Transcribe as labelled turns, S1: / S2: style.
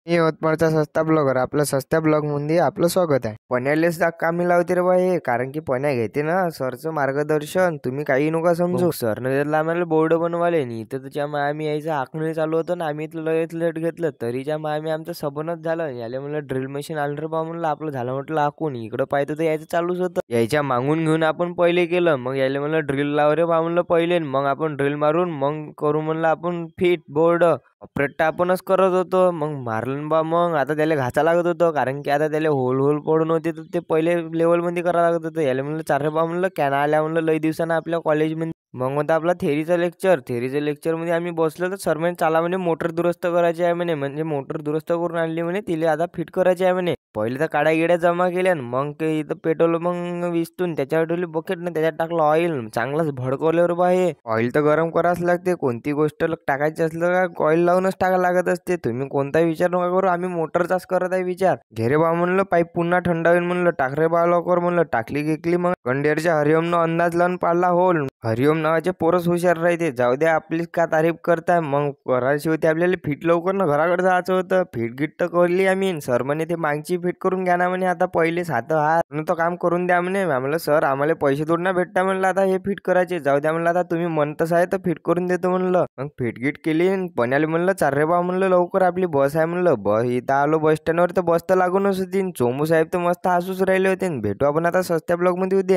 S1: मी यवतमाळचा सस्ता ब्लॉगर. आपल्या सस्त्या ब्लॉगमध्ये आपलं स्वागत आहे. पण्यालेच कामी लावते रे बा हे, कारण की पण्या घेते ना सरचं मार्गदर्शन. तुम्ही काही नका समजू. सरनं दिलं आम्हाला बोर्ड बनवाले नाही तर त्याच्या आम्ही यायचं आखणी चालू होतं ना, आम्ही इथलं लयच लेट घेतलं तरीच्या आम्ही आमचं सबनच झालं. याले म्हणलं ड्रिल मशीन आलं रे बा, म्हणलं आपलं झालं म्हटलं आखून. इकडं पाहतो तर यायचं चालूच होतं. यायच्या मागून घेऊन आपण पहिले केलं, मग याले म्हणलं ड्रिल लाव रे बा म्हणलं पहिले, मग आपण ड्रिल मारून मग करू म्हणलं आपण फिट बोर्ड. ऑपरेट आपणच करत होतो. मग मारलं बा, मग आता त्याला घाचा लागत होतं, कारण की आता त्याला होल होल पडून होते तर ते पहिले लेवलमध्ये करावं लागत होतं. याला म्हणलं चार बा म्हणलं कॅन आल्या म्हणलं लई दिवसानं आपल्या कॉलेजमध्ये. मग होता आपला थेरीचा लेक्चरमध्ये आम्ही बसलो तर सर म्हणे चाला म्हणे मोटर दुरुस्त करायची आहे म्हणे, म्हणजे मोटर दुरुस्त करून आणली म्हणे, तिला आता फिट करायची आहे म्हणे. पहिले तर काड्या गिड्या जमा केल्या, मग ते इथं पेट्रोल मग विस्तून त्याच्यावर ठेवली बकेट ना, त्याच्यात टाकलं ऑइल. चांगलाच भडकवल्यावर बा हे ऑइल तर गरम करावंच लागते. कोणती गोष्ट टाकायची असलं का ऑइल लावूनच टाकायला लागत असते. तुम्ही कोणताही विचार नका करू, आम्ही मोटरचाच करत आहे विचार. घे रे बा म्हणलं पाईप पुन्हा थंड होईल म्हणलं, टाक रे बा लवकर म्हणलं. टाकली गिकली, मग गंडेरच्या हरिओमनं अंदाज लावून पाडला होल. हरिओम नावाचे पोरच हुशार राहते. जाऊ द्या, आपलीच का तारीफ करताय. मग करायची होती आपल्याला फिट लवकर ना, घराकडे जायचं होतं. फिट गिट तर करली आम्ही. सर म्हणे ते मागची फिट करून घ्या ना म्हणे, आता पहिले सात हात तो काम करून द्या म्हणे. म्हणलं सर आम्हाला पैसे थोडं ना भेटता म्हणलं आता हे फिट करायचे. जाऊ द्या म्हणलं, आता तुम्ही म्हणतच आहे तर फिट करून देतो म्हणलं. मग फिट गिट केली. पण्याला म्हणलं चाल रे बा म्हणलं लवकर, आपली बस आहे म्हणलं. बस इथं आलो बस स्टँडवर तर बस तर लागूनच होती. चोमू साहेब तर मस्त हसूच राहिले होते. भेटू आपण आता सस्त्या ब्लॉग मध्ये उद्या.